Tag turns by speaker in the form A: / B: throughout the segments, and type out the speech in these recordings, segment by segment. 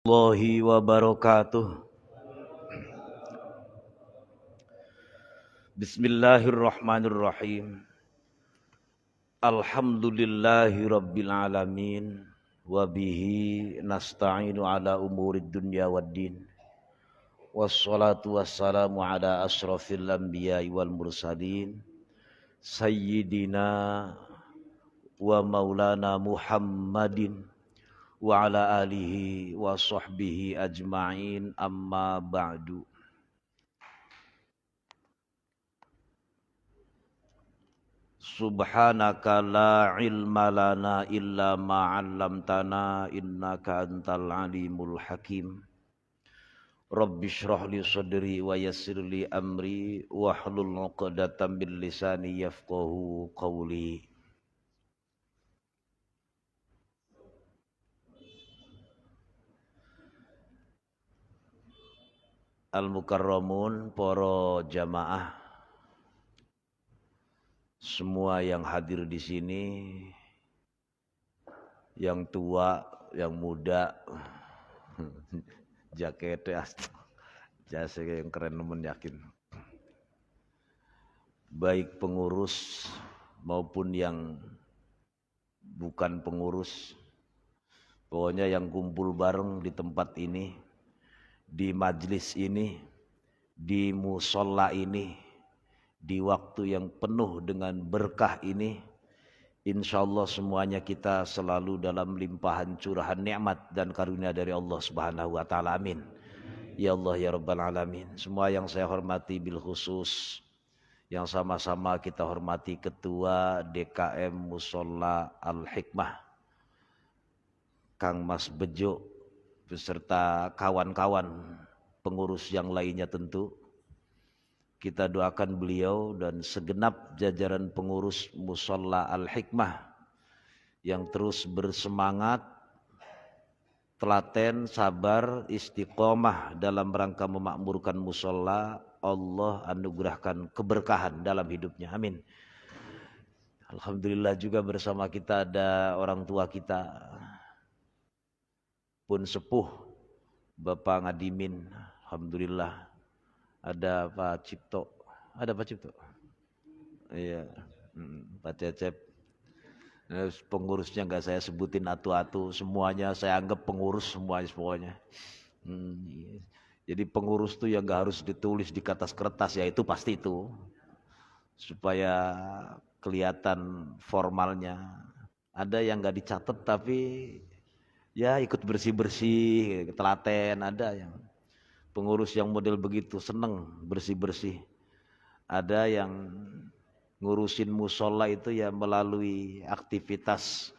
A: Warahmatullahi wabarakatuh. Bismillahirrahmanirrahim. Alhamdulillahi rabbil alamin. Wabihi nasta'inu ala umurid dunya waddin. Wassalatu wassalamu ala asrafil anbiya'i wal mursalin. Sayyidina wa maulana Muhammadin wa ala alihi wa sahbihi ajma'in, amma ba'du. Subhanaka la ilma lana illa ma 'allamtana innaka antal alimul hakim. Rabbi shrah li sadri wa yassir li amri wahlul 'uqdatam min lisani yafqahu qawli. Al-mukarramun, para jamaah, semua yang hadir di sini, yang tua, yang muda, jaketnya jasa yang keren nemen yakin. Baik pengurus maupun yang bukan pengurus, pokoknya yang kumpul bareng di tempat ini, di majlis ini, di musola ini, di waktu yang penuh dengan berkah ini, insyaallah semuanya kita selalu dalam limpahan curahan nikmat dan karunia dari Allah Subhanahu wa taala. Amin. Ya Allah ya Rabbal alamin. Semua yang saya hormati bil khusus, yang sama-sama kita hormati Ketua DKM Musola Al-Hikmah Kang Mas Bejo beserta kawan-kawan pengurus yang lainnya, tentu kita doakan beliau dan segenap jajaran pengurus Musola Al-Hikmah yang terus bersemangat, telaten, sabar, istiqomah dalam rangka memakmurkan musola. Allah anugerahkan keberkahan dalam hidupnya. Amin. Alhamdulillah juga bersama kita ada orang tua kita pun sepuh, Bapak Ngadimin. Alhamdulillah ada Pak Cipto. Ada Pak Cipto? Iya. Pak Cecep. Pengurusnya nggak saya sebutin atu-atu, semuanya saya anggap pengurus semuanya. Jadi pengurus tuh yang nggak harus ditulis di kertas, ya itu pasti itu, supaya kelihatan formalnya. Ada yang nggak dicatat tapi ya ikut bersih-bersih, telaten. Ada yang pengurus yang model begitu, seneng bersih-bersih. Ada yang ngurusin musola itu ya melalui aktivitas,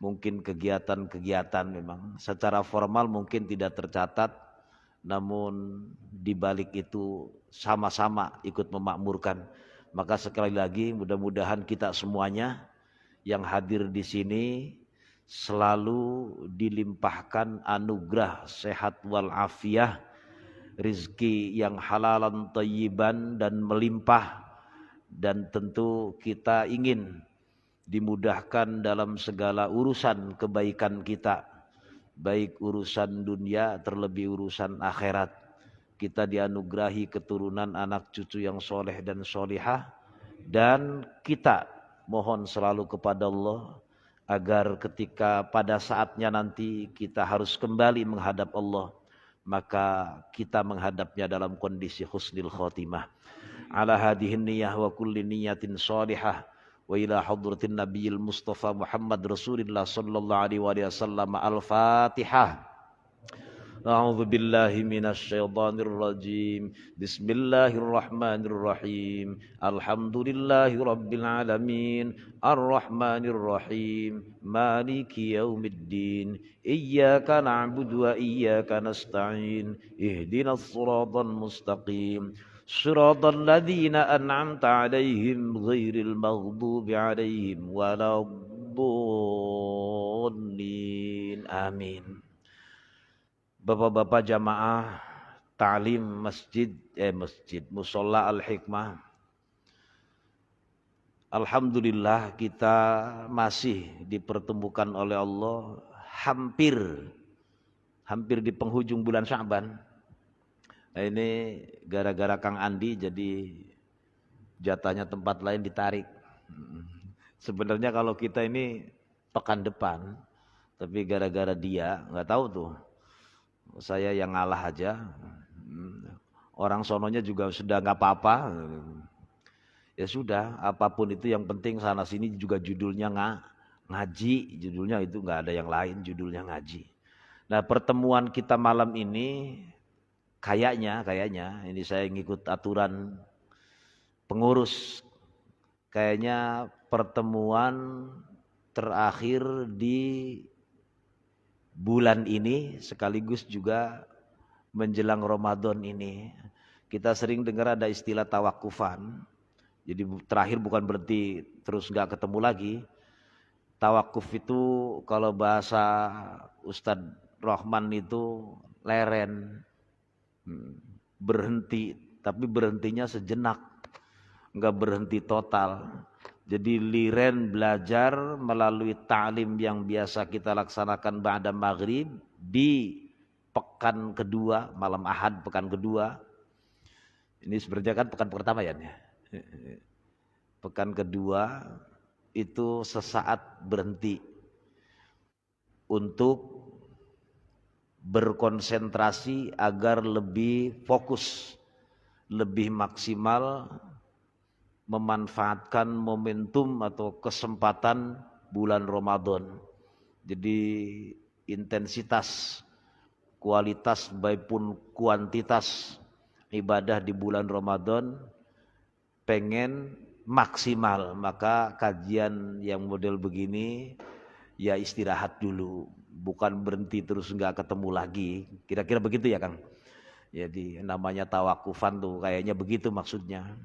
A: mungkin kegiatan-kegiatan memang secara formal mungkin tidak tercatat, namun dibalik itu sama-sama ikut memakmurkan. Maka sekali lagi mudah-mudahan kita semuanya yang hadir di sini selalu dilimpahkan anugerah sehat wal afiyah, rizki yang halalan thayyiban dan melimpah. Dan tentu kita ingin dimudahkan dalam segala urusan kebaikan kita, baik urusan dunia terlebih urusan akhirat. Kita dianugerahi keturunan anak cucu yang soleh dan solihah, dan kita mohon selalu kepada Allah agar ketika pada saatnya nanti kita harus kembali menghadap Allah, maka kita menghadapnya dalam kondisi husnul khotimah. Ala hadihin niyah wa kulli niyatin salihah wa ila hadratin nabiyil mustafa Muhammad Rasulillah sallallahu alaihi wasallam. Al-Fatihah. A'udzu billahi minasy syaithanir rajim. Bismillahirrahmanirrahim. Alhamdulillahi rabbil alamin. Arrahmanir rahim. Maliki yaumiddin. Iyyaka na'budu wa iyyaka nasta'in. Ihdinas siratal mustaqim. Shiratal ladzina an'amta 'alaihim ghairil maghdubi 'alaihim waladdallin. Amin. Bapak-bapak jamaah ta'lim masjid Musola Al-Hikmah, alhamdulillah kita masih dipertemukan oleh Allah hampir hampir di penghujung bulan Sya'ban. Nah, ini gara-gara Kang Andi jadi jatahnya tempat lain ditarik. Sebenarnya kalau kita ini pekan depan, tapi gara-gara dia nggak tahu tuh, saya yang ngalah aja. Orang sononya juga sudah nggak apa-apa. Ya sudah, apapun itu yang penting sana sini juga judulnya ngaji, judulnya itu nggak ada yang lain, judulnya ngaji. Nah, pertemuan kita malam ini kayaknya ini saya ngikut aturan pengurus, kayaknya pertemuan terakhir di bulan ini sekaligus juga menjelang Ramadan ini. Kita sering dengar ada istilah tawakufan. Jadi terakhir bukan berarti terus nggak ketemu lagi. Tawakuf itu kalau bahasa Ustadz Rahman itu leren, berhenti, tapi berhentinya sejenak, nggak berhenti total. Jadi liren belajar melalui ta'lim yang biasa kita laksanakan ba'da maghrib di pekan kedua, malam Ahad pekan kedua. Ini sebenarnya kan pekan pertama ya. Pekan kedua itu sesaat berhenti untuk berkonsentrasi agar lebih fokus, lebih maksimal memanfaatkan momentum atau kesempatan bulan Ramadan. Jadi intensitas, kualitas maupun kuantitas ibadah di bulan Ramadan pengen maksimal, maka kajian yang model begini ya istirahat dulu, bukan berhenti terus nggak ketemu lagi. Kira-kira begitu ya Kang. Jadi namanya tawakufan tuh kayaknya begitu maksudnya.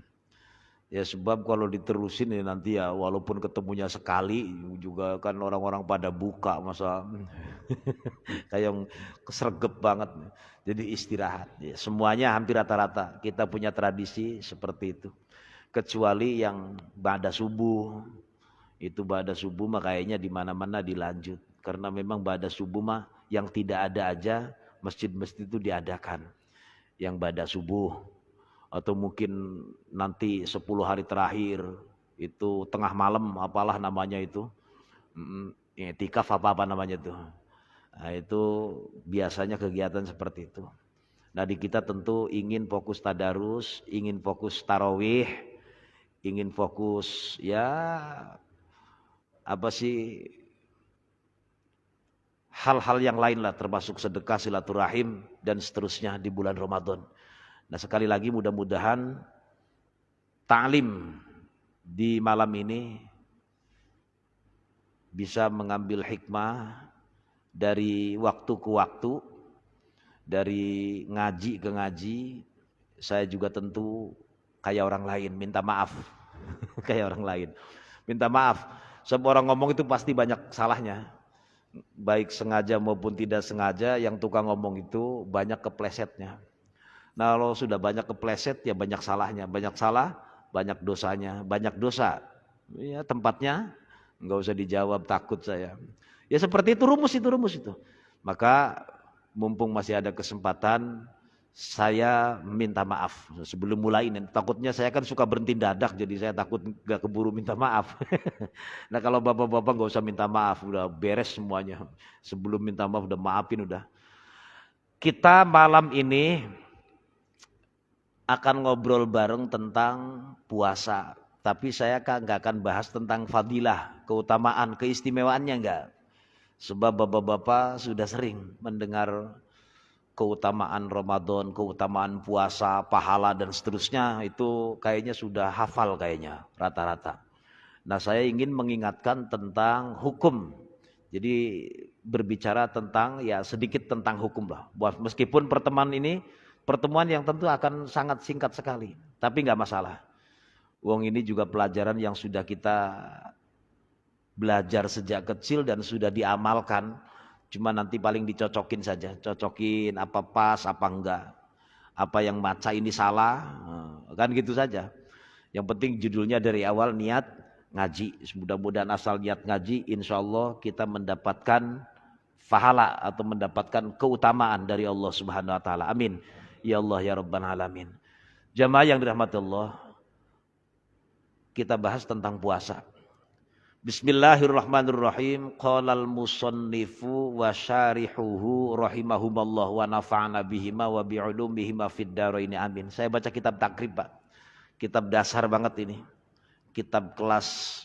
A: Ya sebab kalau diterusin ya nanti ya walaupun ketemunya sekali juga kan orang-orang pada buka masa kayak kesergep banget. Jadi istirahat. Ya, semuanya hampir rata-rata kita punya tradisi seperti itu. Kecuali yang ba'da subuh, itu ba'da subuh mah kayaknya di mana-mana dilanjut, karena memang ba'da subuh mah yang tidak ada aja masjid-masjid itu diadakan yang ba'da subuh, atau mungkin nanti 10 hari terakhir itu tengah malam apalah namanya itu, i'tikaf apa namanya itu. Nah, itu biasanya kegiatan seperti itu. Nah, di kita tentu ingin fokus tadarus, ingin fokus tarawih, ingin fokus ya apa sih hal-hal yang lain lah, termasuk sedekah, silaturahim dan seterusnya di bulan Ramadan. Nah, sekali lagi mudah-mudahan ta'lim di malam ini bisa mengambil hikmah dari waktu ke waktu, dari ngaji ke ngaji. Saya juga tentu kayak orang lain, minta maaf. Kayak orang lain. Minta maaf. Semua orang ngomong itu pasti banyak salahnya. Baik sengaja maupun tidak sengaja, yang tukang ngomong itu banyak keplesetnya. Nah, kalau sudah banyak kepleset ya banyak salahnya. Banyak salah, banyak dosanya. Banyak dosa, ya tempatnya nggak usah dijawab, takut saya. Ya seperti itu rumus itu. Maka mumpung masih ada kesempatan, saya minta maaf sebelum mulai ini. Takutnya saya kan suka berhenti dadak, jadi saya takut gak keburu minta maaf. Nah, kalau bapak-bapak gak usah minta maaf, udah beres semuanya. Sebelum minta maaf udah maafin udah. Kita malam ini akan ngobrol bareng tentang puasa. Tapi saya gak akan bahas tentang fadilah, keutamaan, keistimewaannya enggak. Sebab bapak-bapak sudah sering mendengar keutamaan Ramadan, keutamaan puasa, pahala dan seterusnya, itu kayaknya sudah hafal kayaknya rata-rata. Nah, saya ingin mengingatkan tentang hukum. Jadi berbicara tentang ya sedikit tentang hukum lah. Meskipun pertemuan yang tentu akan sangat singkat sekali, tapi nggak masalah. Wong ini juga pelajaran yang sudah kita belajar sejak kecil dan sudah diamalkan. Cuma nanti paling dicocokin saja, cocokin apa pas, apa enggak, apa yang baca ini salah, kan gitu saja. Yang penting judulnya dari awal niat ngaji. Mudah-mudahan asal niat ngaji, insya Allah kita mendapatkan pahala atau mendapatkan keutamaan dari Allah Subhanahu wa taala. Amin. Ya Allah ya Rabbal alamin. Jamaah yang dirahmati Allah, kita bahas tentang puasa. Bismillahirrahmanirrahim. Qalal musannifu wa syarihuhu rahimahumallah wa nafa'ana bihima wa bi'ulumihima fid dharain amin. Saya baca kitab takrib, Pak. Kitab dasar banget ini. Kitab kelas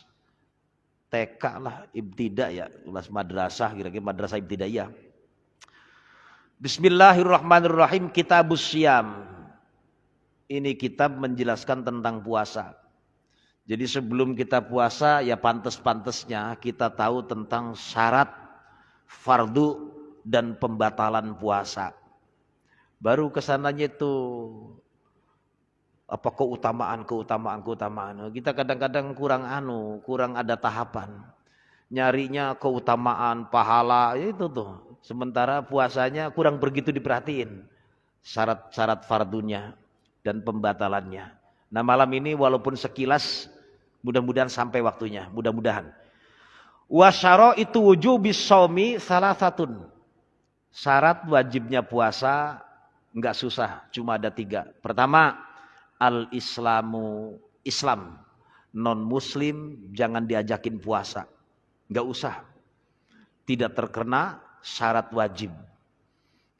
A: TK lah, ibtida ya, kelas madrasah, kira-kira madrasah ibtidaiyah. Bismillahirrahmanirrahim. Kitabus Syam. Ini kitab menjelaskan tentang puasa. Jadi sebelum kita puasa ya pantas-pantasnya kita tahu tentang syarat, fardu dan pembatalan puasa. Baru kesananya itu apa keutamaan. Kita kadang-kadang kurang ada tahapan. Nyarinya keutamaan, pahala itu tuh. Sementara puasanya kurang begitu diperhatiin. Syarat-syarat fardunya dan pembatalannya. Nah malam ini walaupun sekilas mudah-mudahan sampai waktunya, mudah-mudahan. Wasyara itu wujubis shaumi salasatun. Syarat wajibnya puasa enggak susah, cuma ada 3. Pertama, al-islamu, Islam. Non muslim jangan diajakin puasa. Enggak usah. Tidak terkena syarat wajib.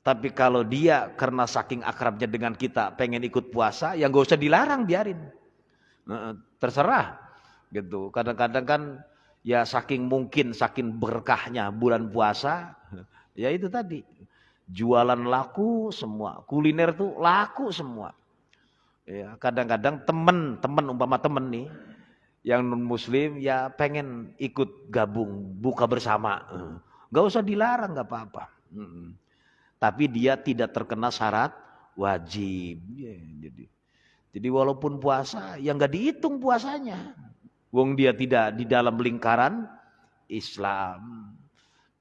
A: Tapi kalau dia karena saking akrabnya dengan kita pengen ikut puasa, ya enggak usah dilarang, biarin. Terserah. Gitu. Kadang-kadang kan ya saking berkahnya bulan puasa, ya itu tadi. Jualan laku semua, kuliner tuh laku semua. Ya, kadang-kadang umpama temen nih yang non muslim ya pengen ikut gabung buka bersama. Enggak usah dilarang, enggak apa-apa. Tapi dia tidak terkena syarat wajib. Ya, jadi walaupun puasa ya enggak dihitung puasanya. Wong dia tidak di dalam lingkaran Islam.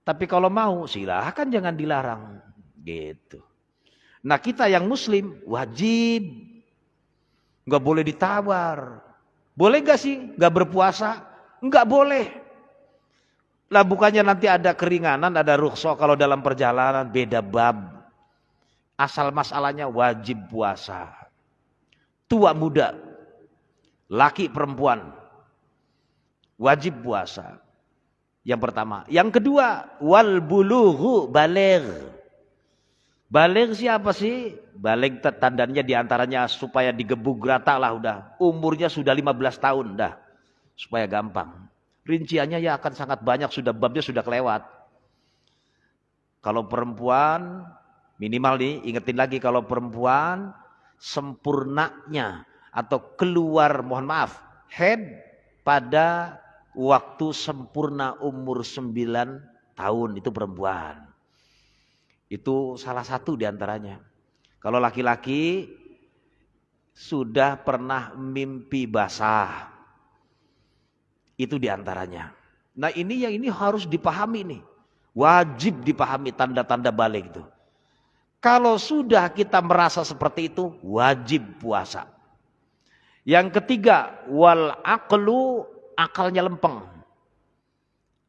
A: Tapi kalau mau silahkan, jangan dilarang. Gitu. Nah kita yang muslim wajib. Enggak boleh ditawar. Boleh gak sih gak berpuasa? Enggak boleh. Lah bukannya nanti ada keringanan, ada rukhsah kalau dalam perjalanan, beda bab. Asal masalahnya wajib puasa. Tua muda, laki perempuan, wajib puasa. Yang pertama. Yang kedua, wal bulughu baligh. Baligh siapa sih? Baligh tandanya diantaranya supaya digebuk rata lah udah. Umurnya sudah 15 tahun dah. Supaya gampang. Rinciannya ya akan sangat banyak, sudah babnya sudah kelewat. Kalau perempuan, minimal nih, ingetin lagi, kalau perempuan sempurnanya atau keluar, mohon maaf, head pada waktu sempurna umur 9 tahun, itu perempuan. Itu salah satu diantaranya. Kalau laki-laki sudah pernah mimpi basah, itu diantaranya. Nah ini harus dipahami nih. Wajib dipahami tanda-tanda balik itu. Kalau sudah kita merasa seperti itu, wajib puasa. Yang ketiga, wal aqlu, akalnya lempeng.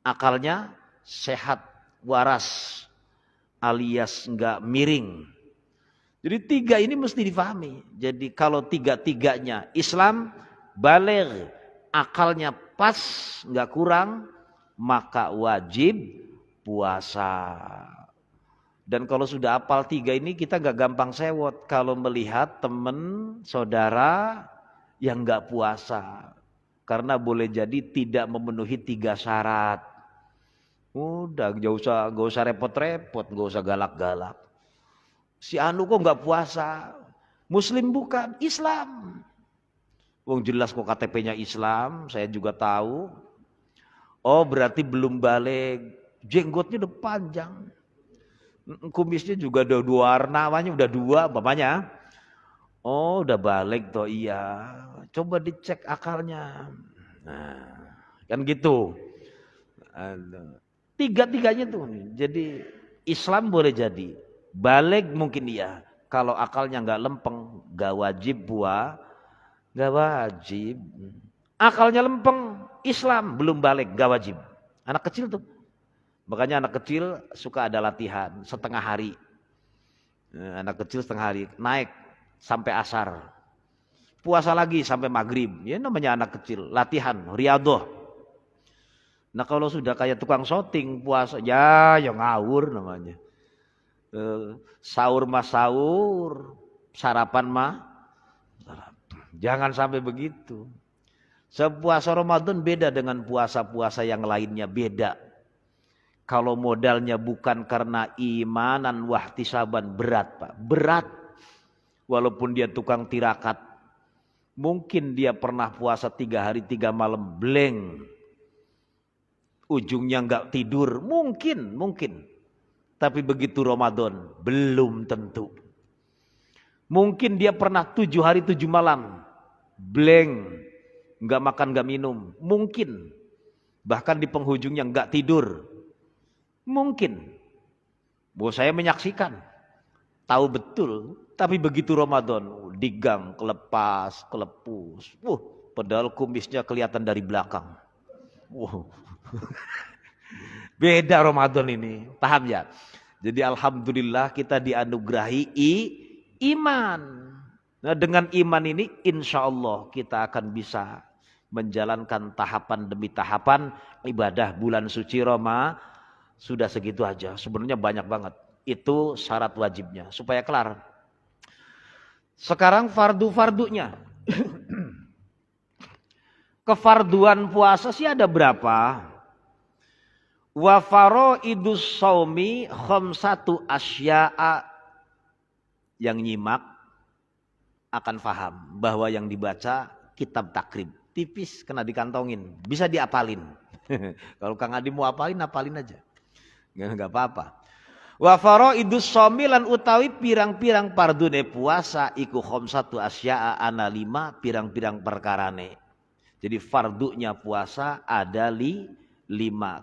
A: Akalnya sehat, waras, alias enggak miring. Jadi 3 ini mesti difahami. Jadi kalau 3-3-nya Islam, baligh, akalnya pas, enggak kurang, maka wajib puasa. Dan kalau sudah hafal 3 ini kita enggak gampang sewot kalau melihat teman, saudara yang enggak puasa. Karena boleh jadi tidak memenuhi 3 syarat. Udah gak usah repot-repot, gak usah galak-galak. Si anu kok gak puasa? Muslim bukan, Islam. Wong jelas kok KTP-nya Islam, saya juga tahu. Oh berarti belum balik, jenggotnya udah panjang. Kumisnya juga udah 2 warna, namanya udah 2 bapaknya. Oh udah balik toh, iya. Coba dicek akalnya. Nah, kan gitu. 3-3-nya tuh. Jadi Islam boleh jadi, balik mungkin iya. Kalau akalnya nggak lempeng, nggak wajib nggak wajib. Akalnya lempeng, Islam belum balik, nggak wajib. Anak kecil tuh Makanya anak kecil suka ada latihan setengah hari. Anak kecil setengah hari naik sampai asar. Puasa lagi sampai maghrib. Ya namanya anak kecil, latihan, riyadhah. Nah kalau sudah kayak tukang syuting puasa, ya ngawur namanya. Sahur mah sahur, sarapan mah sarapan. Jangan sampai begitu. Puasa Ramadan beda dengan puasa-puasa yang lainnya, beda. Kalau modalnya bukan karena imanan wahtisaban, berat Pak, berat. Walaupun dia tukang tirakat, mungkin dia pernah puasa 3 hari 3 malam blank, ujungnya nggak tidur, mungkin. Tapi begitu Ramadan, belum tentu. Mungkin dia pernah 7 hari 7 malam blank, nggak makan nggak minum, mungkin. Bahkan di penghujungnya nggak tidur. Mungkin. Saya menyaksikan. Tahu betul. Tapi begitu Ramadan. Digang, kelepas, kelepus. Padahal kumisnya kelihatan dari belakang. Beda Ramadan ini. Paham ya? Jadi alhamdulillah kita dianugerahi iman. Nah dengan iman ini insya Allah kita akan bisa menjalankan tahapan demi tahapan ibadah bulan suci Ramadan. Sudah segitu aja, sebenarnya banyak banget. Itu syarat wajibnya, supaya kelar. Sekarang fardu-fardunya. Kefarduan puasa sih ada berapa? Wa faraidus shaumi khamsatu asya'a. Yang nyimak akan paham bahwa yang dibaca kitab takrib. Tipis, kena dikantongin. Bisa diapalin. Kalau Kang Adi mau apalin aja. Enggak apa-apa. Wa faraidus shaumi lan utawi pirang-pirang pardune puasa iku khamsatu asya'a ana 5 pirang-pirang perkarane. Jadi fardunya puasa ada 5.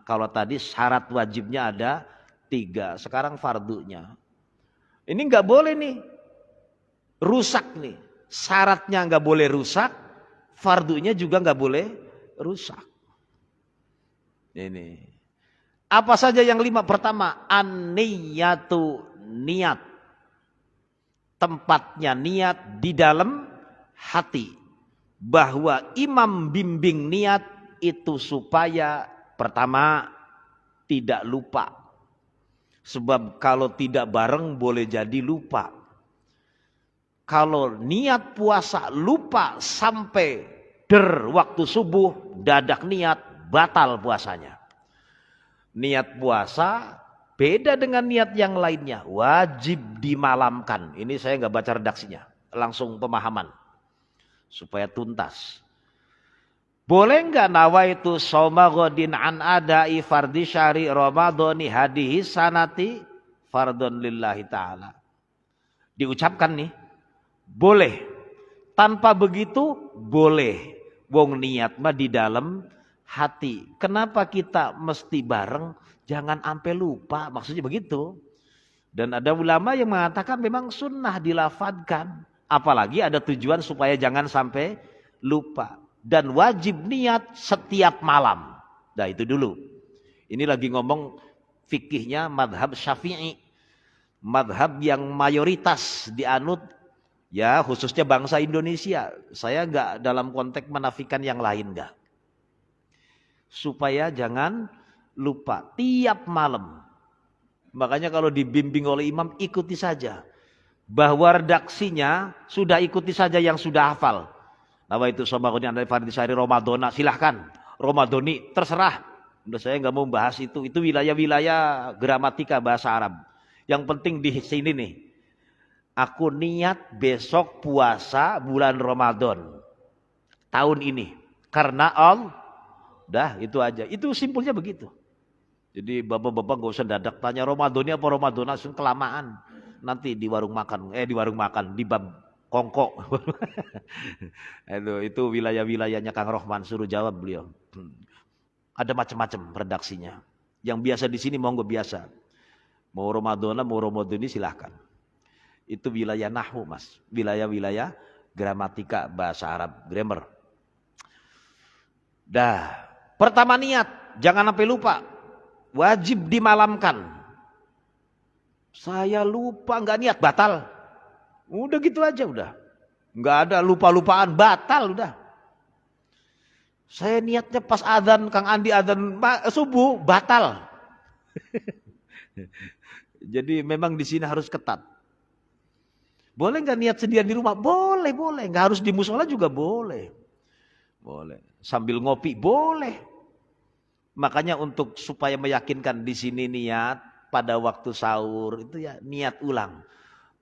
A: Kalau tadi syarat wajibnya ada 3. Sekarang fardunya. Ini enggak boleh nih rusak nih. Syaratnya enggak boleh rusak, fardunya juga enggak boleh rusak. Ini. Apa saja yang 5? Pertama, an-niyatu, niat. Tempatnya niat di dalam hati. Bahwa imam bimbing niat itu supaya pertama tidak lupa. Sebab kalau tidak bareng boleh jadi lupa. Kalau niat puasa lupa sampai waktu subuh dadak niat batal puasanya. Niat puasa beda dengan niat yang lainnya. Wajib dimalamkan. Ini saya nggak baca redaksinya. Langsung pemahaman. Supaya tuntas. Boleh nggak nawaitu shauma ghadin an adai fardhi syahri ramadhani hadihi sanati fardhon lillahi ta'ala. Diucapkan nih. Boleh. Tanpa begitu boleh. Wong niat mah di dalam hati. Kenapa kita mesti bareng? Jangan sampai lupa. Maksudnya begitu. Dan ada ulama yang mengatakan memang sunnah dilafadkan. Apalagi ada tujuan supaya jangan sampai lupa. Dan wajib niat setiap malam. Nah itu dulu. Ini lagi ngomong fikihnya madhab Syafi'i. Madhab yang mayoritas dianut. Ya khususnya bangsa Indonesia. Saya enggak dalam konteks menafikan yang lain enggak. Supaya jangan lupa tiap malam. Makanya kalau dibimbing oleh imam ikuti saja. Bahwa redaksinya sudah ikuti saja yang sudah hafal. Nama itu somakonya dari fardhi syahri Ramadhana silahkan. Ramadhani terserah. Udah saya nggak mau bahas itu. Itu wilayah-wilayah gramatika bahasa Arab. Yang penting di sini nih. Aku niat besok puasa bulan Ramadan. Tahun ini. Karena Allah. Dah itu aja. Itu simpulnya begitu. Jadi bapak-bapak gak usah dadak tanya Ramadan apa Ramadan langsung kelamaan. Nanti di warung makan. Di bab kongkok. Itu wilayah-wilayahnya Kang Rohman suruh jawab beliau. Ada macam-macam redaksinya. Yang biasa di sini monggo biasa. Mau Ramadhani silahkan. Itu wilayah nahwu mas. Wilayah-wilayah gramatika bahasa Arab. Grammar. Dah. Pertama niat, jangan sampai lupa. wajib dimalamkan. Saya lupa, nggak niat, batal. Udah gitu aja udah. Nggak ada lupa-lupaan, batal udah. Saya niatnya pas adzan, Kang Andi adzan subuh, batal. Jadi memang di sini harus ketat. Boleh nggak niat sendirian di rumah? Boleh, boleh. Nggak harus di musola juga boleh. Boleh. Sambil ngopi boleh. Makanya untuk supaya meyakinkan di sini niat pada waktu sahur itu ya niat ulang.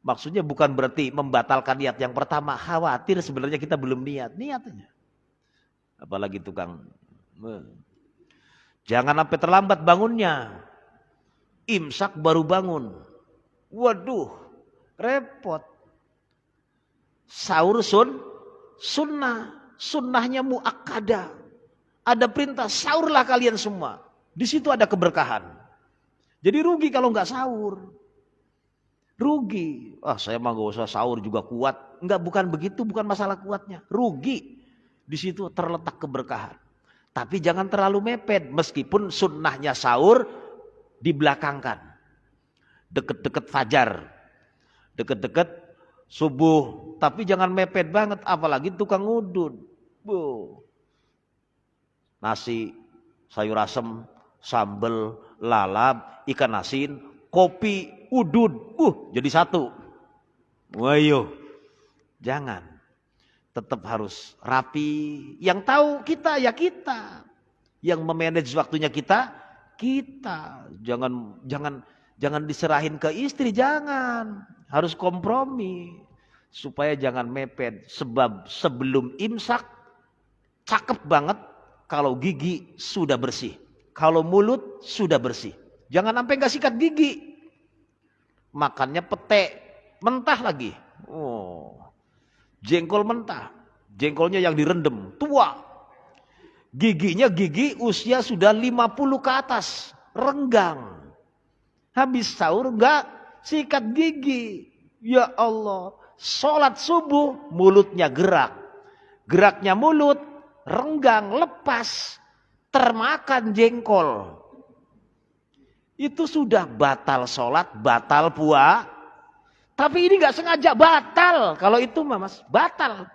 A: Maksudnya bukan berarti membatalkan niat yang pertama. Khawatir sebenarnya kita belum niat. Niatnya. Apalagi tukang. Jangan sampai terlambat bangunnya. Imsak baru bangun. Waduh, repot. Sahur sunnah. Sunnahnya muakkadah. Ada perintah, sahurlah kalian semua. Di situ ada keberkahan. Jadi rugi kalau nggak sahur. Rugi. Saya mah nggak usah sahur juga kuat. Enggak, bukan begitu, bukan masalah kuatnya. Rugi. Di situ terletak keberkahan. Tapi jangan terlalu mepet. Meskipun sunnahnya sahur dibelakangkan. Deket-deket fajar. Deket-deket subuh. Tapi jangan mepet banget. Apalagi tukang udud. Nasi, sayur asem, sambal, lalap, ikan asin, kopi, udud, jadi satu. Wayo, jangan. Tetap harus rapi. Yang tahu kita ya kita. Yang memanage waktunya kita. Jangan diserahin ke istri, jangan. Harus kompromi supaya jangan mepet. Sebab sebelum imsak cakep banget kalau gigi sudah bersih. Kalau mulut sudah bersih. Jangan sampai nggak sikat gigi. Makannya pete, mentah lagi. Jengkol mentah. Jengkolnya yang direndam, tua. Giginya gigi usia sudah 50 ke atas. Renggang. Habis sahur nggak sikat gigi. Ya Allah. Sholat subuh mulutnya gerak. Geraknya mulut renggang, lepas, termakan jengkol. Itu sudah batal sholat, batal puasa. Tapi ini nggak sengaja batal. Kalau itu mas, batal.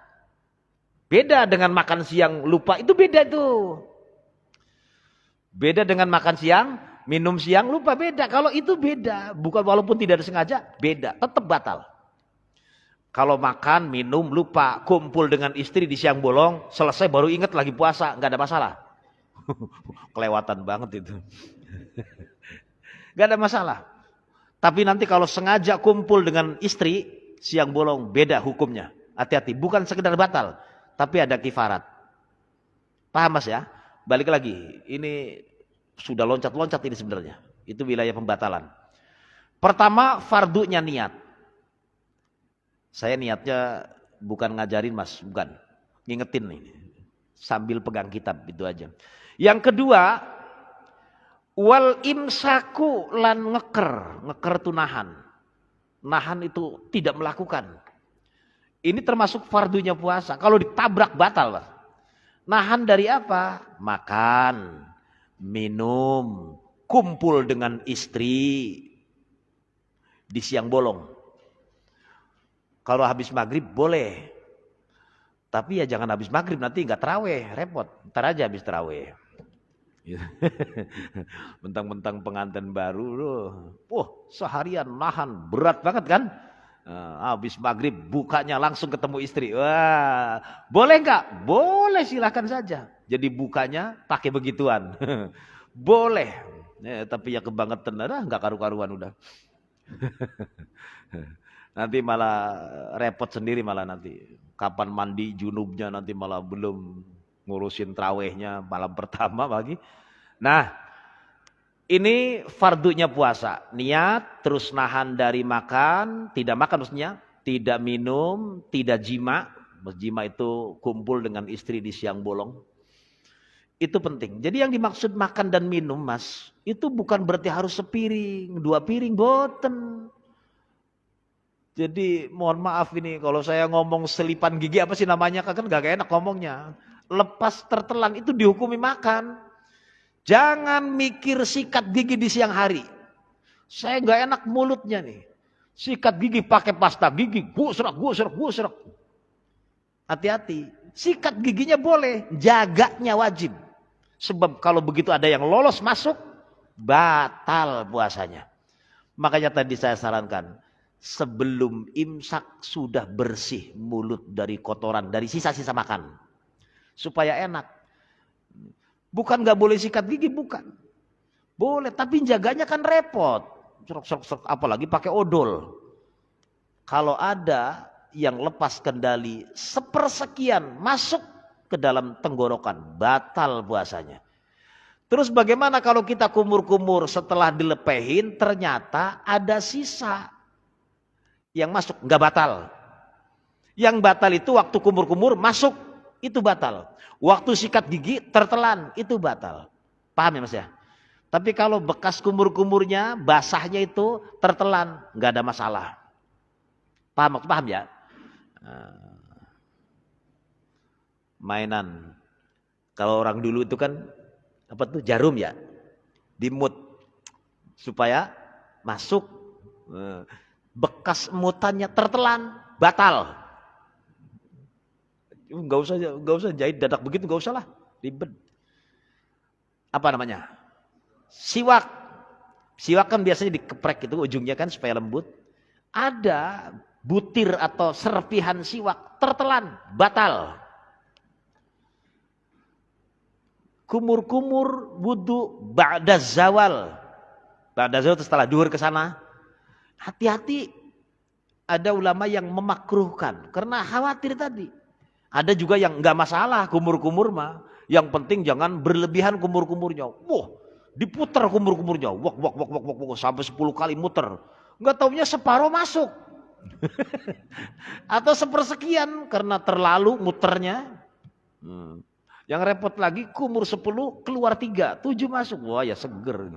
A: Beda dengan makan siang lupa, itu beda itu. Beda dengan makan siang, minum siang lupa, beda. Kalau itu beda, bukan walaupun tidak disengaja, beda, tetap batal. Kalau makan, minum, lupa, kumpul dengan istri di siang bolong, selesai baru ingat lagi puasa, nggak ada masalah. Kelewatan banget itu. Nggak ada masalah. Tapi nanti kalau sengaja kumpul dengan istri, siang bolong, beda hukumnya. Hati-hati, bukan sekedar batal, tapi ada kifarat. Paham mas ya? Balik lagi, ini sudah loncat-loncat ini sebenarnya. Itu wilayah pembatalan. Pertama, fardunya niat. Saya niatnya bukan ngajarin mas, bukan. Ngingetin nih. Sambil pegang kitab, itu aja. Yang kedua, wal imsaku lan ngeker. Ngeker itu nahan. Nahan itu tidak melakukan. Ini termasuk fardunya puasa. Kalau ditabrak batal mas. Nahan dari apa? Makan, minum, kumpul dengan istri di siang bolong. Kalau habis maghrib boleh. Tapi ya jangan habis maghrib, nanti nggak terawih, repot. Ntar aja habis terawih. Mentang-mentang pengantin baru loh. Seharian nahan, berat banget kan? Habis maghrib bukanya langsung ketemu istri. Wah, boleh nggak? Boleh, silahkan saja. Jadi bukanya pakai begituan. Boleh. Tapi ya kebangetan, nggak karu-karuan udah. Nanti malah repot sendiri malah nanti. Kapan mandi junubnya nanti malah belum ngurusin trawehnya malam pertama lagi. Nah, ini fardunya puasa. Niat, terus nahan dari makan, tidak makan maksudnya, tidak minum, tidak jima. Jima itu kumpul dengan istri di siang bolong. Itu penting. Jadi yang dimaksud makan dan minum mas, itu bukan berarti harus sepiring, 2 piring, boten. Jadi mohon maaf ini kalau saya ngomong selipan gigi apa sih namanya, kan gak enak ngomongnya. Lepas tertelan itu dihukumi makan. Jangan mikir sikat gigi di siang hari. Saya nggak enak mulutnya nih. Sikat gigi pakai pasta gigi, gusrak. Hati-hati. Sikat giginya boleh, jaganya wajib. Sebab kalau begitu ada yang lolos masuk, batal puasanya. Makanya tadi saya sarankan, sebelum imsak sudah bersih mulut dari kotoran, dari sisa-sisa makan. Supaya enak. Bukan nggak boleh sikat gigi, bukan. Boleh, tapi jaganya kan repot. Apalagi pakai odol. Kalau ada yang lepas kendali sepersekian masuk ke dalam tenggorokan, batal puasanya. Terus bagaimana kalau kita kumur-kumur setelah dilepehin ternyata ada sisa yang masuk, nggak batal. Yang batal itu waktu kumur-kumur masuk, itu batal. Waktu sikat gigi tertelan, itu batal. Paham ya Mas ya? Tapi kalau bekas kumur-kumurnya, basahnya itu tertelan, nggak ada masalah. Paham ya? Mainan. Kalau orang dulu itu kan apa tuh jarum ya, dimut supaya masuk. Bekas mutannya tertelan, batal. Nggak usah jahit dadak begitu, nggak usah lah, ribet. Apa namanya? Siwak. Siwak kan biasanya dikeprek itu ujungnya kan supaya lembut. Ada butir atau serpihan siwak tertelan, batal. Kumur-kumur wudu ba'da zawal. Ba'da zawal setelah duhur ke sana. Hati-hati, ada ulama yang memakruhkan karena khawatir tadi. Ada juga yang enggak masalah kumur-kumur mah. Yang penting jangan berlebihan kumur-kumurnya. Wah, diputer kumur-kumurnya. Wak sampai 10 kali muter. Enggak taunya separuh masuk. Atau sepersekian karena terlalu muternya. Yang repot lagi kumur 10 keluar 3, 7 masuk. Wah ya seger.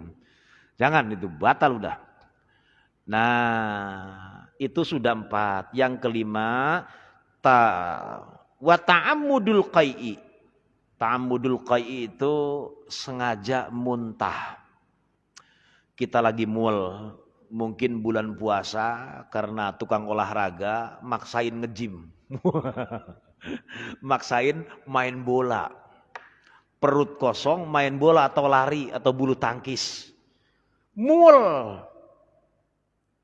A: Jangan, itu batal udah. Nah, itu sudah 4. Yang kelima, wa ta'ammudul qai'i. Ta'ammudul qai'i itu sengaja muntah. Kita lagi mual, mungkin bulan puasa karena tukang olahraga maksain nge-gym. Maksain main bola. Perut kosong main bola atau lari atau bulu tangkis. Mual.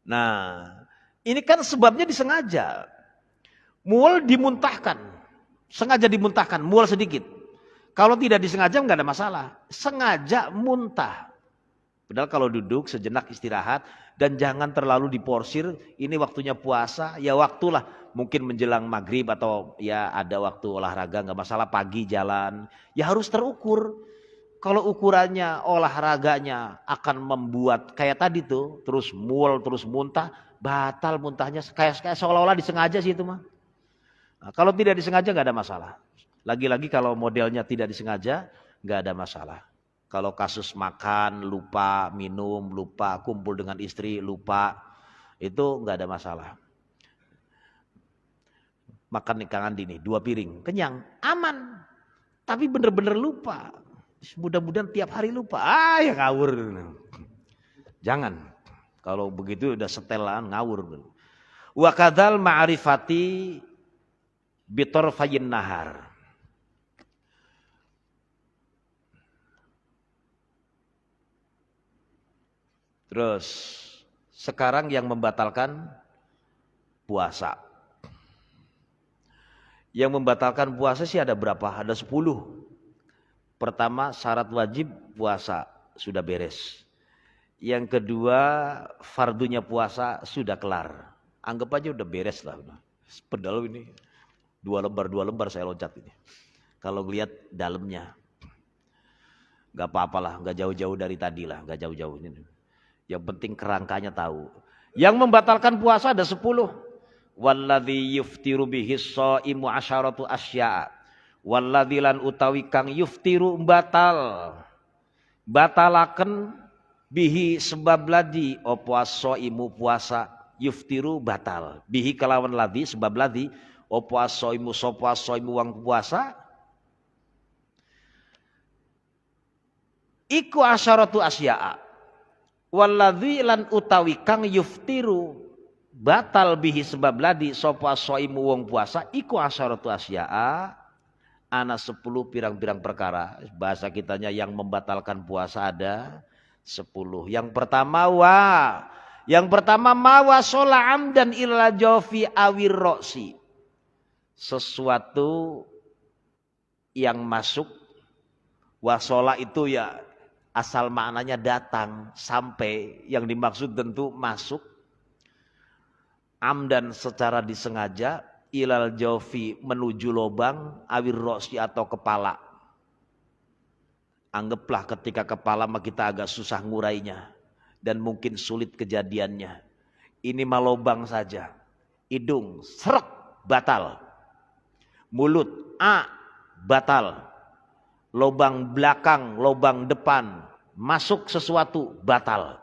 A: Nah, ini kan sebabnya disengaja. Mual dimuntahkan. Sengaja dimuntahkan, mual sedikit. Kalau tidak disengaja enggak ada masalah. Sengaja muntah. Padahal kalau duduk sejenak istirahat dan jangan terlalu diporsir, ini waktunya puasa, ya waktulah mungkin menjelang maghrib atau ya ada waktu olahraga, enggak masalah pagi jalan. Ya harus terukur. Kalau ukurannya olahraganya akan membuat kayak tadi tuh, terus mual, terus muntah, batal muntahnya, kayak seolah-olah disengaja sih itu mah. Nah, kalau tidak disengaja nggak ada masalah. Lagi-lagi kalau modelnya tidak disengaja, nggak ada masalah. Kalau kasus makan, lupa, minum, lupa, kumpul dengan istri, lupa, itu nggak ada masalah. Makan ikan dini, 2 piring, kenyang, aman. Tapi bener-bener lupa. Mudah-mudahan tiap hari lupa. Ya ngawur. Jangan. Kalau begitu udah setelan ngawur. Wa kadzal ma'rifati bitorfayin nahar. Terus sekarang yang membatalkan puasa. Yang membatalkan puasa sih ada berapa? Ada 10. Pertama, syarat wajib puasa sudah beres. Yang kedua, fardunya puasa sudah kelar. Anggap aja udah beres lah. Padahal ini 2 lembar saya loncat ini. Kalau lihat dalamnya, nggak apa-apalah, nggak jauh-jauh dari tadi lah, nggak jauh-jauh ini. Yang penting kerangkanya tahu. Yang membatalkan puasa ada 10. Walladzi yuftiru bihi shaimu asyaratu asya'a. Walladzilan utawi kang yuftiru batalaken bihi sebab ladi opo as-shaimu puasa yuftiru batal bihi kelawan ladi sebab ladi opo as-shaimu sapa as-shaimu wang puasa Iku asyaratu asya'a. Walladzi lan utawi kang yuftiru batal bihi sebab ladi sapa shaimu wong puasa iku asyaratu asya'a ana 10 pirang-pirang perkara. Bahasa kitanya yang membatalkan puasa ada 10. Yang pertama mawa shola amdan illa jofi awir roksi. Sesuatu yang masuk, wasola itu ya asal maknanya datang, sampai, yang dimaksud tentu masuk. Amdan secara disengaja, ilal jofi menuju lubang, awir roksi atau kepala. Anggaplah ketika kepala kita agak susah ngurainya dan mungkin sulit kejadiannya. Ini mah lubang saja. Hidung serak batal. Mulut batal. Lubang belakang, lubang depan, masuk sesuatu batal.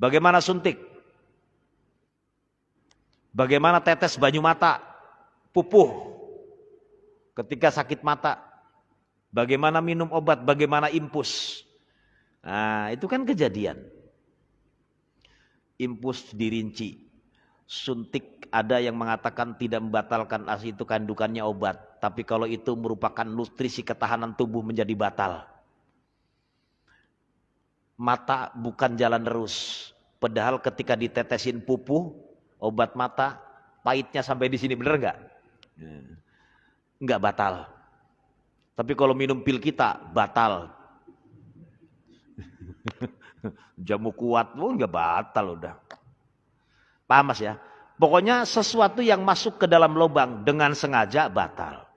A: Bagaimana suntik? Bagaimana tetes banyu mata, pupuh ketika sakit mata? Bagaimana minum obat, bagaimana impus? Nah, itu kan kejadian. Impus dirinci. Suntik ada yang mengatakan tidak membatalkan, itu kandungannya obat. Tapi kalau itu merupakan nutrisi ketahanan tubuh menjadi batal. Mata bukan jalan terus. Padahal ketika ditetesin pupuh, obat mata, pahitnya sampai di sini, bener nggak? Nggak batal. Tapi kalau minum pil kita, batal. Jamu kuat, nggak batal udah. Paham Mas ya? Pokoknya sesuatu yang masuk ke dalam lubang dengan sengaja batal.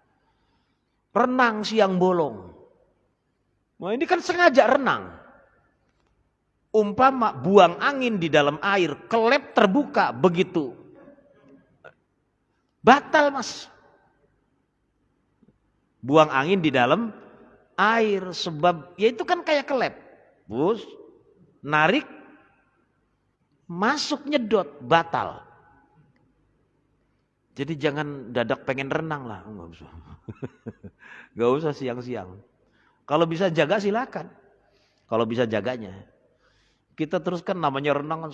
A: Renang siang bolong. Nah, ini kan sengaja renang. Umpama buang angin di dalam air, kelep terbuka begitu. Batal Mas. Buang angin di dalam air sebab ya itu kan kayak kelep. Bus, narik, masuk nyedot, batal. Jadi jangan dadak pengen renang lah. Gak usah siang-siang. Kalau bisa jaga silakan. Kalau bisa jaganya. Kita teruskan namanya renang.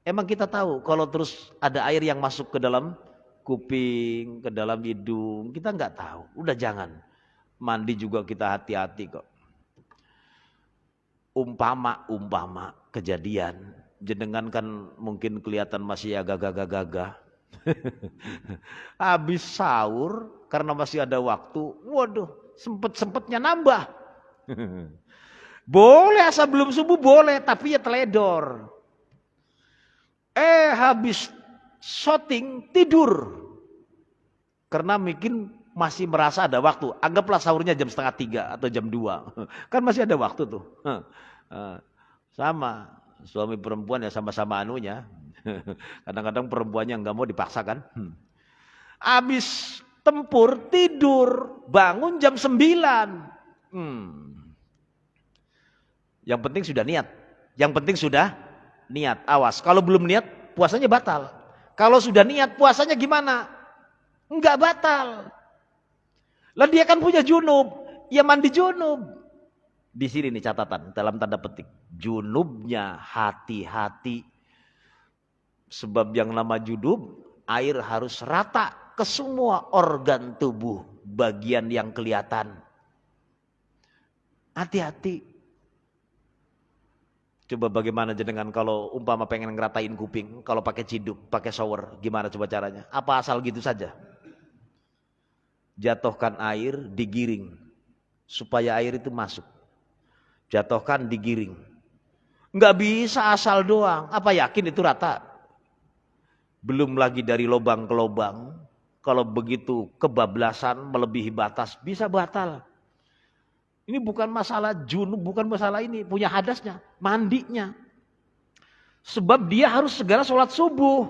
A: Emang kita tahu kalau terus ada air yang masuk ke dalam kuping, ke dalam hidung. Kita nggak tahu. Udah jangan. Mandi juga kita hati-hati kok. Umpama kejadian. Jenengan kan mungkin kelihatan masih agak gagah-gagah. Habis sahur karena masih ada waktu, waduh, sempet-sempetnya nambah. Boleh asal belum subuh boleh, tapi ya teledor. Habis syuting tidur. Karena mungkin masih merasa ada waktu. Anggaplah sahurnya jam 2:30 atau jam 2. Kan masih ada waktu tuh. Sama suami perempuan ya sama-sama anunya. Kadang-kadang perempuannya nggak mau dipaksakan. Habis tempur tidur, bangun jam 9. Yang penting sudah niat. Awas, kalau belum niat puasanya batal. Kalau sudah niat puasanya gimana? Enggak batal. Lah dia kan punya junub, ya mandi junub. Di sini nih catatan dalam tanda petik. Junubnya hati-hati. Sebab yang nama junub, air harus rata ke semua organ tubuh, bagian yang kelihatan. Hati-hati. Coba bagaimana jenengan kalau umpama pengen ngeratain kuping, kalau pakai ciduk, pakai shower, gimana coba caranya? Apa asal gitu saja? Jatuhkan air, digiring. Supaya air itu masuk. Jatuhkan, digiring. Nggak bisa asal doang. Apa yakin itu rata? Belum lagi dari lubang ke lubang. Kalau begitu kebablasan melebihi batas, bisa batal. Ini bukan masalah junub, bukan masalah ini. Punya hadasnya, mandinya. Sebab dia harus segera sholat subuh.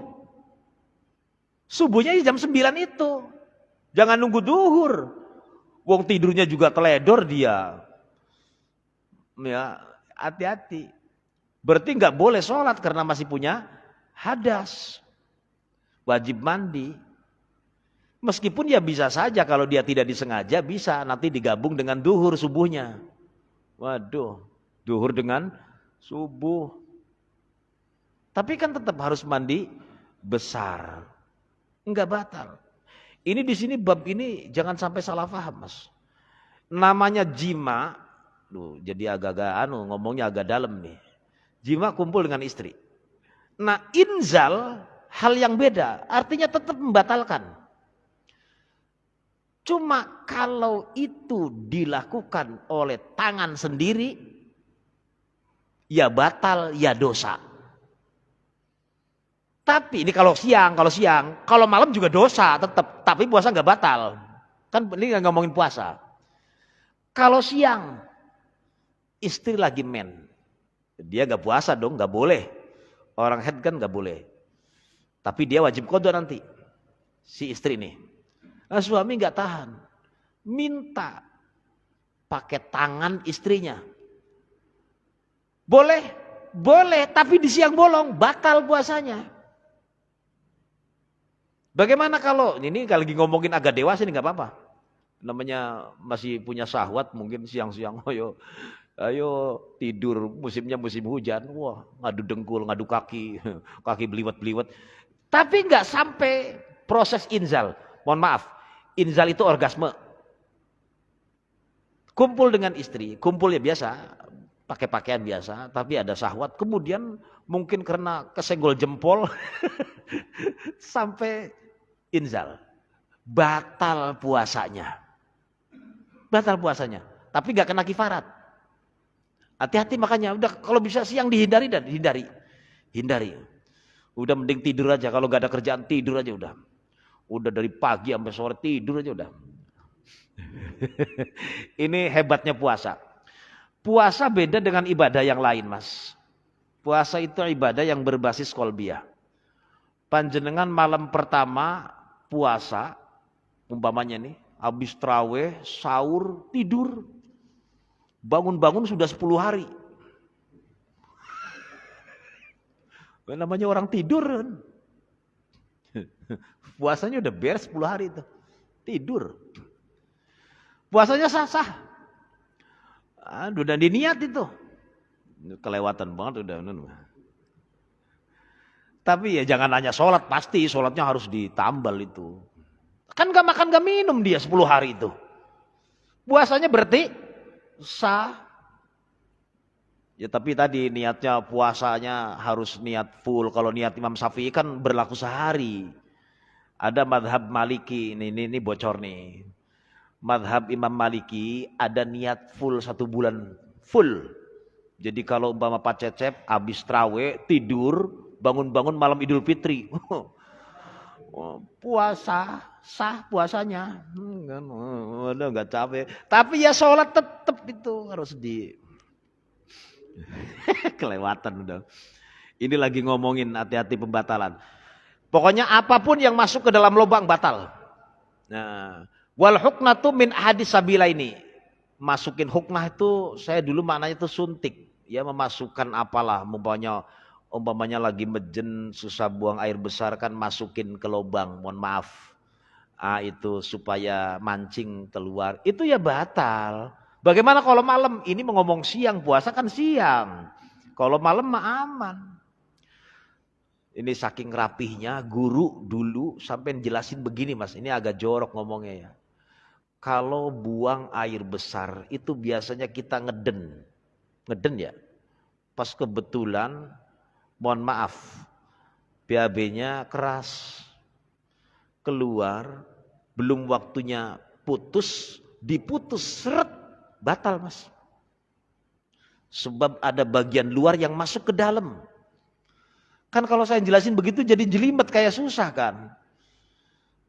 A: Subuhnya jam 9 itu. Jangan nunggu duhur. Wong tidurnya juga teledor dia. Ya, hati-hati. Berarti nggak boleh sholat karena masih punya hadas. Wajib mandi. Meskipun ya bisa saja kalau dia tidak disengaja bisa nanti digabung dengan duhur subuhnya. Waduh, duhur dengan subuh. Tapi kan tetap harus mandi besar. Enggak batal. Ini di sini bab ini jangan sampai salah paham, Mas. Namanya jima, jadi agak-agak ngomongnya agak dalam nih. Jima kumpul dengan istri. Nah, inzal hal yang beda, artinya tetap membatalkan. Cuma kalau itu dilakukan oleh tangan sendiri, ya batal, ya dosa. Tapi ini kalau siang, kalau malam juga dosa tetap, tapi puasa nggak batal. Kan ini nggak ngomongin puasa. Kalau siang, istri lagi men, dia nggak puasa dong, nggak boleh. Orang head kan nggak boleh. Tapi dia wajib qada nanti, si istri nih. Nah, suami nggak tahan, minta pakai tangan istrinya. Boleh, tapi di siang bolong, batal puasanya. Bagaimana kalau ini lagi ngomongin agak dewasa ini nggak apa-apa. Namanya masih punya syahwat mungkin siang-siang, ayo tidur, musimnya musim hujan, wah ngadu dengkul, ngadu kaki, kaki beliwet-beliwet. Tapi nggak sampai proses inzal. Mohon maaf, inzal itu orgasme. Kumpul dengan istri, kumpul ya biasa, pakai pakaian biasa, tapi ada syahwat. Kemudian mungkin karena kesenggol jempol sampai inzal, batal puasanya. Batal puasanya, tapi nggak kena kifarat. Hati-hati makanya, udah kalau bisa siang dihindari dan hindari. Udah mending tidur aja, kalau nggak ada kerjaan tidur aja udah. Udah dari pagi sampai sore tidur aja udah. Ini hebatnya puasa. Puasa beda dengan ibadah yang lain, Mas. Puasa itu ibadah yang berbasis qalbiyah. Panjenengan malam pertama puasa, umpamanya nih, habis traweh, sahur, tidur. Bangun-bangun sudah 10 hari. Namanya orang tidur. Puasanya udah beres 10 hari itu. Tidur. Puasanya sah-sah. Udah diniat itu. Kelewatan banget udah. Tapi ya jangan hanya sholat, pasti sholatnya harus ditambal itu. Kan gak makan gak minum dia 10 hari itu. Puasanya berarti sah. Ya tapi tadi niatnya puasanya harus niat full. Kalau niat Imam Syafi'i kan berlaku sehari. Ada madhab Maliki, ini bocor nih. Madhab Imam Maliki ada niat full 1 bulan full. Jadi kalau umpama Pak Cecep habis traweh tidur, bangun-bangun malam Idul Fitri. Puasa, sah puasanya. Udah nggak capek. Tapi ya sholat tetap itu harus kelewatan udah. Ini lagi ngomongin hati-hati pembatalan. Pokoknya apapun yang masuk ke dalam lubang batal. Nah, wal huknatu min hadis sabila ini. Masukin huknah itu saya dulu maknanya itu suntik. Ya memasukkan apalah, umpamanya lagi mejen susah buang air besar kan masukin ke lubang, mohon maaf. Itu supaya mancing keluar. Itu ya batal. Bagaimana kalau malam? Ini ngomong siang, puasa kan siang. Kalau malam mah aman. Ini saking rapihnya guru dulu sampai jelasin begini, Mas. Ini agak jorok ngomongnya ya. Kalau buang air besar itu biasanya kita ngeden ya. Pas kebetulan, mohon maaf, BAB-nya keras, keluar, belum waktunya diputus, seret, batal Mas. Sebab ada bagian luar yang masuk ke dalam. Kan kalau saya jelasin begitu jadi jelimet kayak susah kan.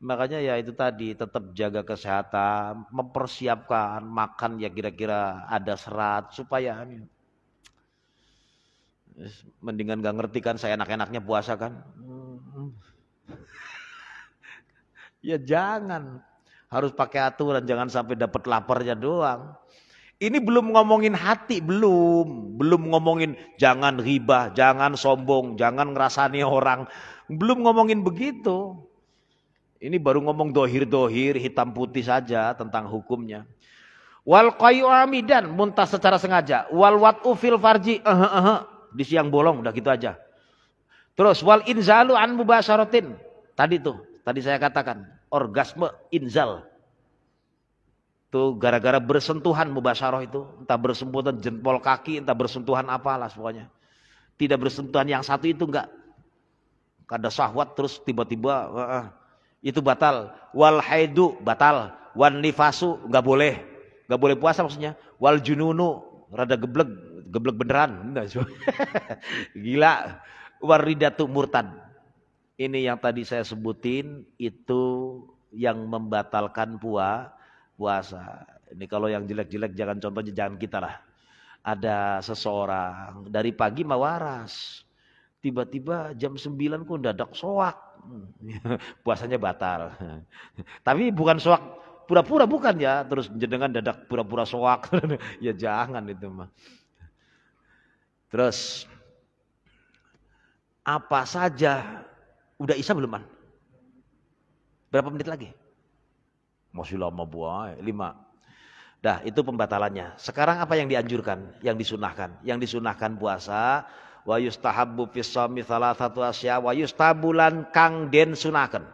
A: Makanya ya itu tadi, tetap jaga kesehatan, mempersiapkan makan ya kira-kira ada serat supaya mendingan gak ngerti kan saya enak-enaknya puasa kan. Ya jangan, harus pakai aturan, jangan sampai dapat laparnya doang. Ini belum ngomongin hati, belum ngomongin jangan ghibah, jangan sombong, jangan ngerasani orang, belum ngomongin begitu. Ini baru ngomong dohir, hitam putih saja tentang hukumnya. Wal qayu amidan, muntah secara sengaja. Wal wat'u fil farji, di siang bolong, udah gitu aja. Terus wal inzalu an mubasyaratin. Tadi saya katakan, orgasme inzal. Tuh gara-gara bersentuhan mubasyarah itu, entah bersentuhan jempol kaki, entah bersentuhan apalah pokoknya. Tidak bersentuhan yang satu itu enggak. Kada syahwat terus tiba-tiba itu batal. Wal haidu batal. Wan nifasu enggak boleh. Enggak boleh puasa maksudnya. Wal jununu rada geblek beneran. Gila. Waridatu murtad. Ini yang tadi saya sebutin itu yang membatalkan puasa. Ini kalau yang jelek-jelek contohnya jangan kita lah. Ada seseorang dari pagi mah waras. Tiba-tiba jam 9 kok dadak soak. Puasanya batal. Tapi bukan soak pura-pura, bukan ya. Terus jenengan dadak pura-pura soak. Ya jangan itu mah. Terus apa saja, udah isya belum man? Berapa menit lagi? Masih lama buah, 5. Dah itu pembatalannya. Sekarang apa yang dianjurkan, yang disunahkan? Yang disunahkan puasa, wa yustahabbu fis shaumi thalathatu asya, wa yustabulan kang den sunaken.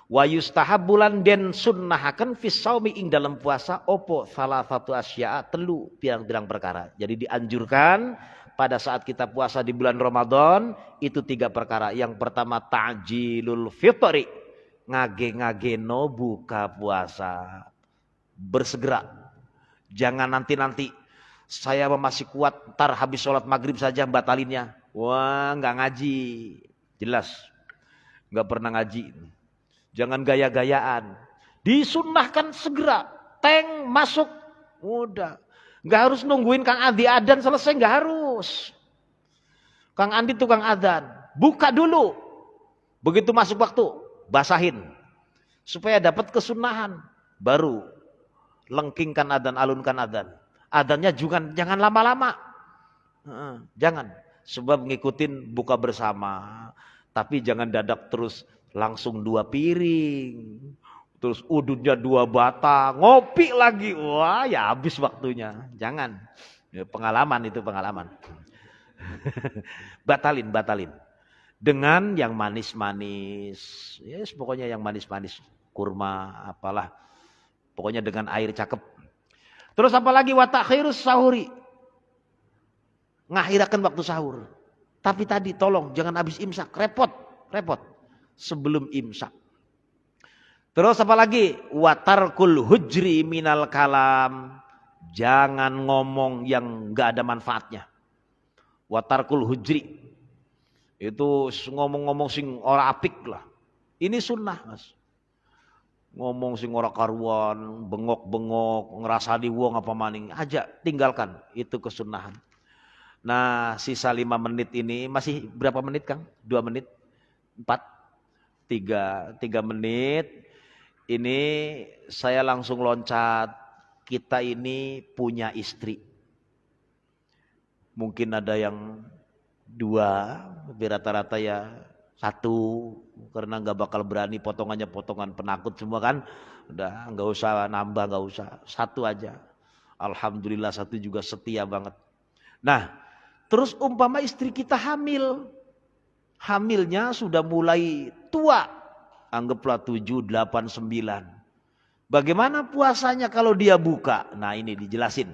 A: Wa yustahabbulan den sunnahaken fis shaumi ing dalam puasa opo thalathatu asya, telu pirang-pirang perkara. Jadi dianjurkan pada saat kita puasa di bulan Ramadan itu 3 perkara. Yang pertama ta'jilul fitri, ngage-ngageno buka puasa, bersegera, jangan nanti saya masih kuat, ntar habis sholat maghrib saja batalinnya. Wah, nggak ngaji, jelas nggak pernah ngaji. Jangan gaya-gayaan, disunnahkan segera, teng masuk, udah, nggak harus nungguin Kang Andi adzan selesai, nggak harus. Kang Andi tukang adzan, buka dulu, begitu masuk waktu basahin supaya dapat kesunahan, baru lengkingkan adzan, alunkan adzan. Adzannya jangan lama-lama, jangan, sebab ngikutin buka bersama. Tapi jangan dadak terus langsung 2 piring, terus udunnya 2 batang, ngopi lagi, wah ya habis waktunya. Jangan, ya, pengalaman itu pengalaman. batalin. Dengan yang manis-manis, yes, pokoknya yang manis-manis, kurma, apalah, pokoknya dengan air cakep. Terus apalagi wa takhirus sahuri, ngakhirakan waktu sahur. Tapi tadi tolong jangan habis imsak, repot. Sebelum imsak. Terus apalagi wa tarkul hujri minal kalam, jangan ngomong yang enggak ada manfaatnya. Wa tarkul hujri itu ngomong-ngomong sing ora apik lah. Ini sunnah, Mas. Ngomong sing ora karuan, bengok-bengok, ngerasani wong apa maning, aja tinggalkan, itu kesunahan. Nah, sisa 5 menit ini, masih berapa menit Kang? 2 menit? 4? 3 menit. Ini saya langsung loncat. Kita ini punya istri. Mungkin ada yang 2, tapi rata-rata ya 1, karena nggak bakal berani, potongannya potongan penakut semua kan. Udah nggak usah nambah, nggak usah, 1 aja. Alhamdulillah 1 juga setia banget. Nah, terus umpama istri kita hamilnya sudah mulai tua, anggaplah 7, 8, 9. Bagaimana puasanya kalau dia buka? Nah ini dijelasin.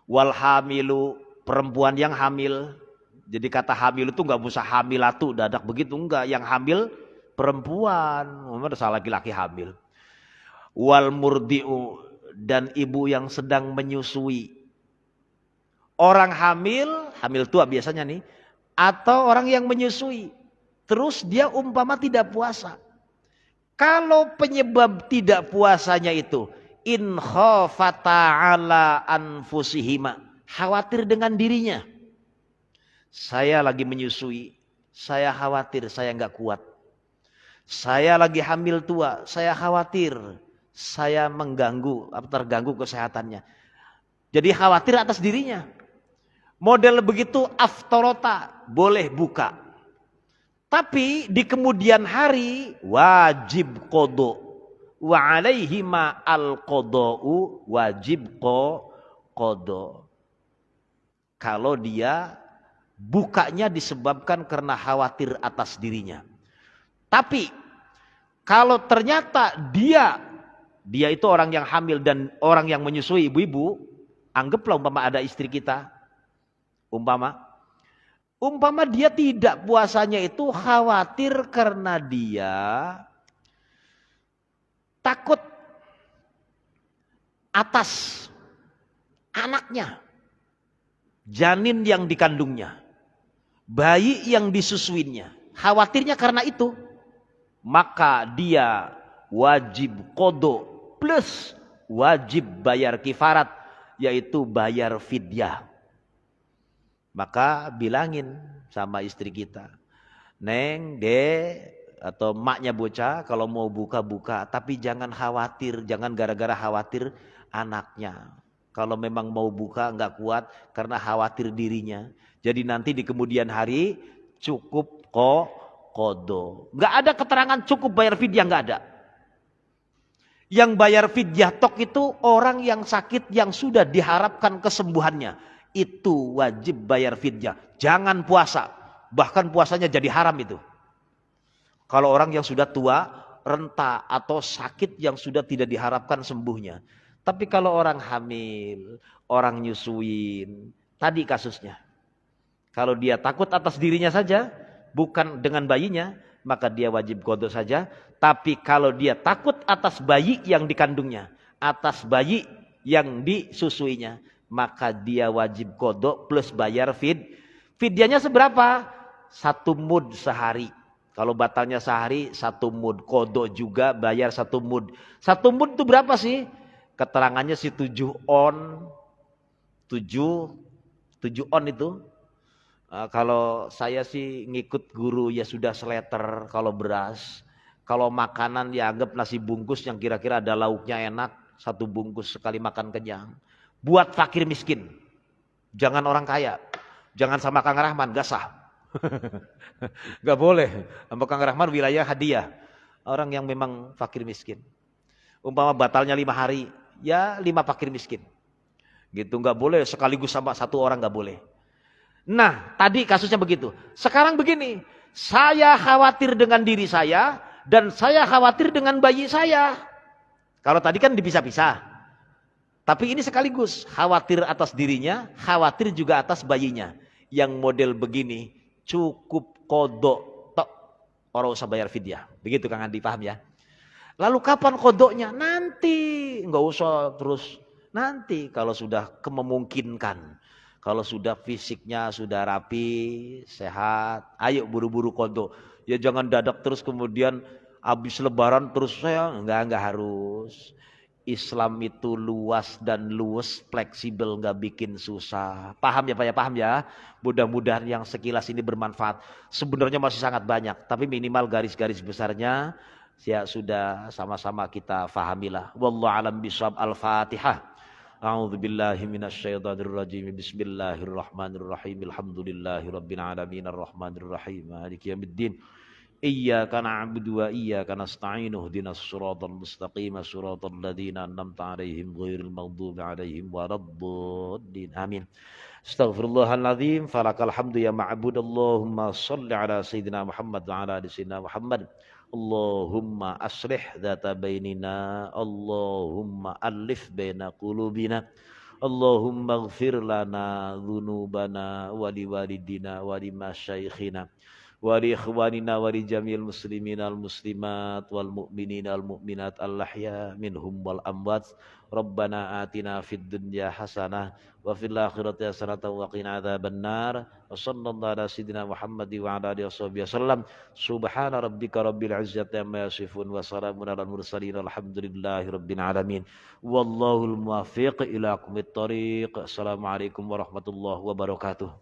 A: Wal hamilu, perempuan yang hamil. Jadi kata hamil itu nggak usah hamilatu dadak begitu, enggak. Yang hamil perempuan, masa laki-laki hamil. Wal murdiu, dan ibu yang sedang menyusui. Orang hamil tua biasanya nih, atau orang yang menyusui. Terus dia umpama tidak puasa. Kalau penyebab tidak puasanya itu in khafata ala anfusihima, khawatir dengan dirinya. Saya lagi menyusui, saya khawatir saya nggak kuat. Saya lagi hamil tua, saya khawatir saya terganggu kesehatannya. Jadi khawatir atas dirinya. Model begitu aftorota, boleh buka. Tapi di kemudian hari wajib qodho. wa alaihima al-qada'u, wajib qada. Kalau dia bukanya disebabkan karena khawatir atas dirinya. Tapi kalau ternyata dia itu orang yang hamil dan orang yang menyusui, ibu-ibu, anggaplah umpama ada istri kita, umpama dia tidak puasanya itu khawatir karena dia takut atas anaknya, janin yang dikandungnya, bayi yang disusuinnya, khawatirnya karena itu, maka dia wajib qada plus wajib bayar kifarat, yaitu bayar fidyah. Maka bilangin sama istri kita, Neng, atau maknya bocah, kalau mau buka-buka, tapi jangan khawatir, jangan gara-gara khawatir anaknya. Kalau memang mau buka nggak kuat karena khawatir dirinya. Jadi nanti di kemudian hari cukup qada. Nggak ada keterangan cukup bayar fidyah, nggak ada. Yang bayar fidyah tok itu orang yang sakit yang sudah diharapkan kesembuhannya. Itu wajib bayar fidyah. Jangan puasa. Bahkan puasanya jadi haram itu. Kalau orang yang sudah tua, renta atau sakit yang sudah tidak diharapkan sembuhnya. Tapi kalau orang hamil, orang nyusuin, tadi kasusnya. Kalau dia takut atas dirinya saja, bukan dengan bayinya, maka dia wajib qada saja. Tapi kalau dia takut atas bayi yang dikandungnya, atas bayi yang disusuinya, maka dia wajib qada plus bayar fidyahnya seberapa? 1 mud sehari. Kalau batalnya sehari 1 mud, qada juga bayar 1 mud. 1 mud itu berapa sih? Keterangannya sih 7 on. 7 on itu. Kalau saya sih ngikut guru ya sudah seliter kalau beras. Kalau makanan ya anggap nasi bungkus yang kira-kira ada lauknya enak. 1 bungkus sekali makan kenyang. Buat fakir miskin. Jangan orang kaya. Jangan sama Kang Rahman, gak sah. Gak boleh. Sama Kang Rahman wilayah hadiah. Orang yang memang fakir miskin. Umpama batalnya 5 hari. Ya 5 fakir miskin. Gitu gak boleh sekaligus sama 1 orang gak boleh. Nah tadi kasusnya begitu. Sekarang begini. Saya khawatir dengan diri saya. Dan saya khawatir dengan bayi saya. Kalau tadi kan dipisah-pisah. Tapi ini sekaligus, khawatir atas dirinya, khawatir juga atas bayinya. Yang model begini, cukup qada tok, orang usah bayar fidyah. Begitu Kang Andi, paham ya? Lalu kapan qadanya? Nanti, nggak usah terus. Nanti kalau sudah memungkinkan, kalau sudah fisiknya sudah rapi, sehat, ayo buru-buru qada. Ya jangan dadak terus kemudian habis lebaran terus saya, enggak harus. Islam itu luas dan luwes, fleksibel, nggak bikin susah. Paham ya Pak ya? Paham ya? Mudah-mudahan yang sekilas ini bermanfaat. Sebenarnya masih sangat banyak, tapi minimal garis-garis besarnya ya sudah sama-sama kita fahamilah. Wallahu a'lam bishawab. Al-Fatihah. A'udzubillahi minasyaitonirrajim. Bismillahirrahmanirrahim. Alhamdulillahirabbil alamin arrahmanir rahim. Maliki yaumiddin. Iyyaka na'budu wa iyyaka nasta'in ihdinas siratal mustaqim siratal ladzina an'amta 'alaihim ghairil maghdubi 'alaihim waladdallin. Amin. Astaghfirullahaladzim. Falakal hamdu ya ma'bud. Allahumma shalli ala sayyidina Muhammad wa ala ali sayyidina Muhammad. Allahumma aslih dzata bainina. Allahumma alif baina qulubina. Allahumma ighfir lana dzunubana wa liwalidina wa limasyaikhina wa li ikhwanina wa li jamil muslimin al muslimat wal mu'minin al mu'minat al ahya minhum wal amwat. Rabbana atina fid dunya hasanah wa fil akhirati hasanah wa qina adzabannar. Wa sallallahu ala sayyidina Muhammad wa ala alihi wasallam. Subhana rabbika rabbil izzati amma yasifun wa salamun alal mursalin alhamdulillahi rabbil alamin. Wallahul muwaffiq ila aqwamit thoriq. Assalamualaikum warahmatullahi wabarakatuh.